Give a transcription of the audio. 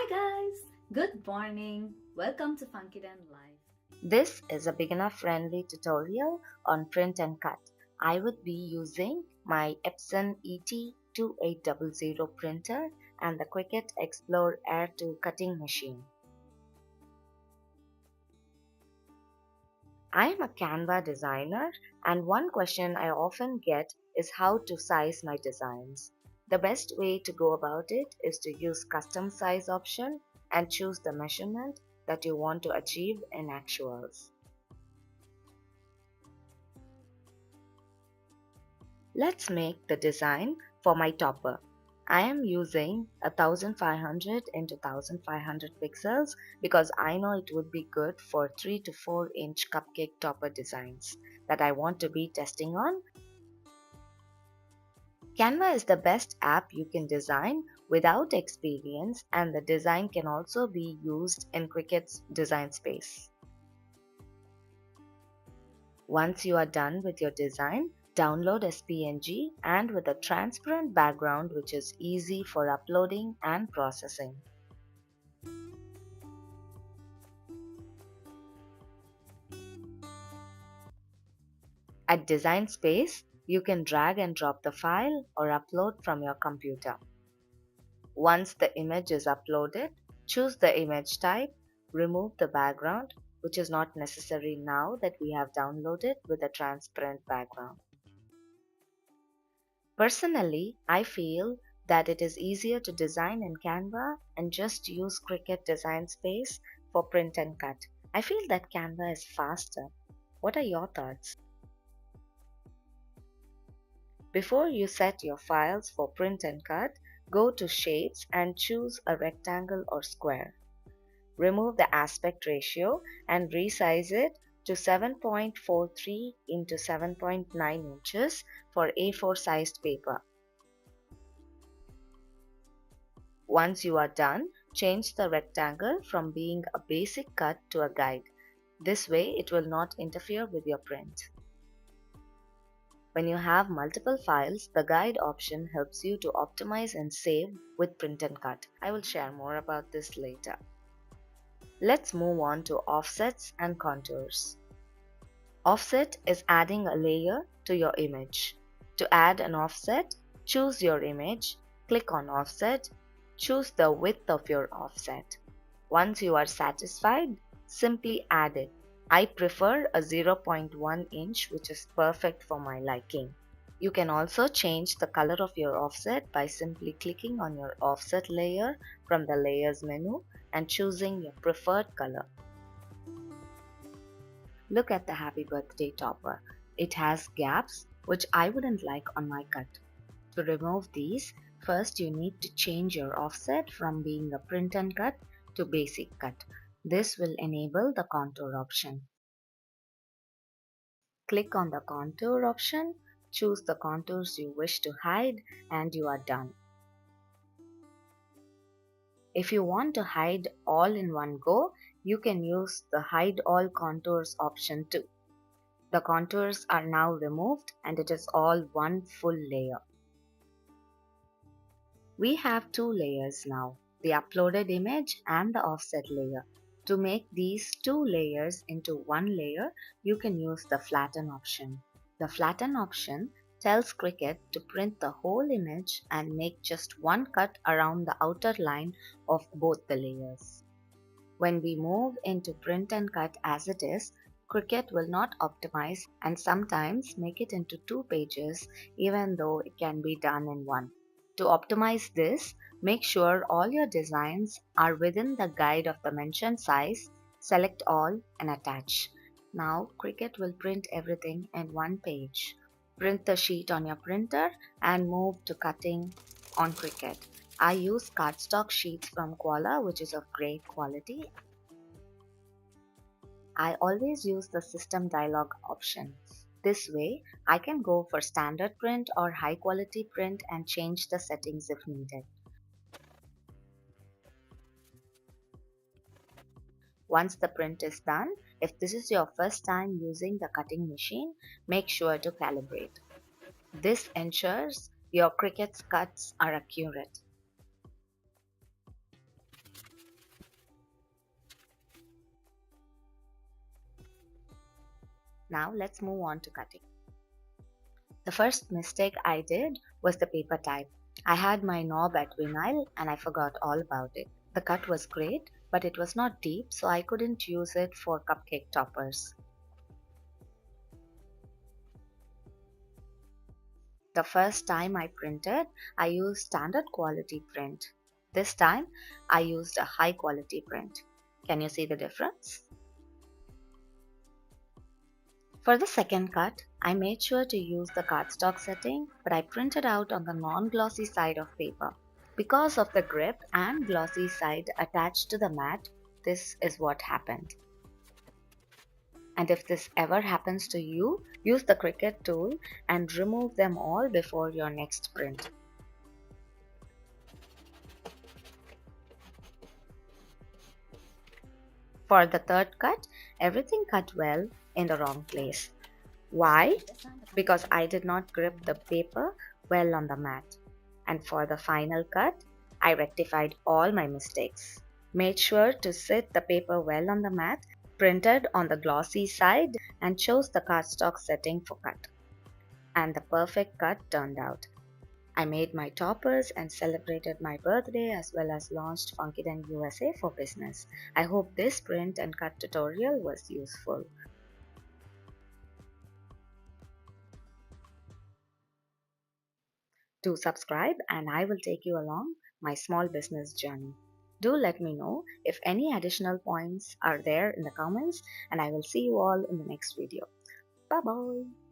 Hi guys! Good morning! Welcome to Funkyden Live. This is a beginner-friendly tutorial on print and cut. I would be using my Epson ET2800 printer and the Cricut Explore Air 2 cutting machine. I am a Canva designer, and one question I often get is how to size my designs. The best way to go about it is to use custom size option and choose the measurement that you want to achieve in actuals. Let's make the design for my topper. I am using 1500 into 1500 pixels because I know it would be good for 3 to 4 inch cupcake topper designs that I want to be testing on. Canva is the best app you can design without experience, and the design can also be used in Cricut's Design Space. Once you are done with your design, download as PNG and with a transparent background which is easy for uploading and processing. At Design Space, you can drag and drop the file or upload from your computer. Once the image is uploaded, choose the image type, remove the background, which is not necessary now that we have downloaded with a transparent background. Personally, I feel that it is easier to design in Canva and just use Cricut Design Space for print and cut. I feel that Canva is faster. What are your thoughts? Before you set your files for print and cut, go to Shapes and choose a rectangle or square. Remove the aspect ratio and resize it to 7.43 into 7.9 inches for A4 sized paper. Once you are done, change the rectangle from being a basic cut to a guide. This way it will not interfere with your print. When you have multiple files, the guide option helps you to optimize and save with print and cut. I will share more about this later. Let's move on to offsets and contours. Offset is adding a layer to your image. To add an offset, choose your image, click on Offset, choose the width of your offset. Once you are satisfied, simply add it. I prefer a 0.1 inch, which is perfect for my liking. You can also change the color of your offset by simply clicking on your offset layer from the Layers menu and choosing your preferred color. Look at the Happy Birthday topper. It has gaps, which I wouldn't like on my cut. To remove these, first you need to change your offset from being a print and cut to basic cut. This will enable the contour option. Click on the contour option, choose the contours you wish to hide, and you are done. If you want to hide all in one go, you can use the Hide All Contours option too. The contours are now removed and it is all one full layer. We have two layers now, the uploaded image and the offset layer. To make these two layers into one layer, you can use the Flatten option. The Flatten option tells Cricut to print the whole image and make just one cut around the outer line of both the layers. When we move into print and cut as it is, Cricut will not optimize and sometimes make it into two pages even though it can be done in one. To optimize this, make sure all your designs are within the guide of the mentioned size, select all and attach. Now Cricut will print everything in one page. Print the sheet on your printer and move to cutting on Cricut. I use cardstock sheets from Koala, which is of great quality. I always use the System Dialog option. This way, I can go for standard print or high quality print and change the settings if needed. Once the print is done, if this is your first time using the cutting machine, make sure to calibrate. This ensures your Cricut's cuts are accurate. Now let's move on to cutting. The first mistake I did was the paper type. I had my knob at vinyl and I forgot all about it. The cut was great, but it was not deep, so I couldn't use it for cupcake toppers. The first time I printed, I used standard quality print. This time, I used a high quality print. Can you see the difference? For the second cut, I made sure to use the cardstock setting, but I printed out on the non-glossy side of paper. Because of the grip and glossy side attached to the mat, this is what happened. And if this ever happens to you, use the Cricut tool and remove them all before your next print. For the third cut, everything cut well in the wrong place. Why? Because I did not grip the paper well on the mat. And for the final cut, I rectified all my mistakes. Made sure to sit the paper well on the mat, printed on the glossy side, and chose the cardstock setting for cut. And the perfect cut turned out. I made my toppers and celebrated my birthday as well as launched Funkyden USA for business. I hope this print and cut tutorial was useful. Do subscribe and I will take you along my small business journey. Do let me know if any additional points are there in the comments, and I will see you all in the next video. Bye bye.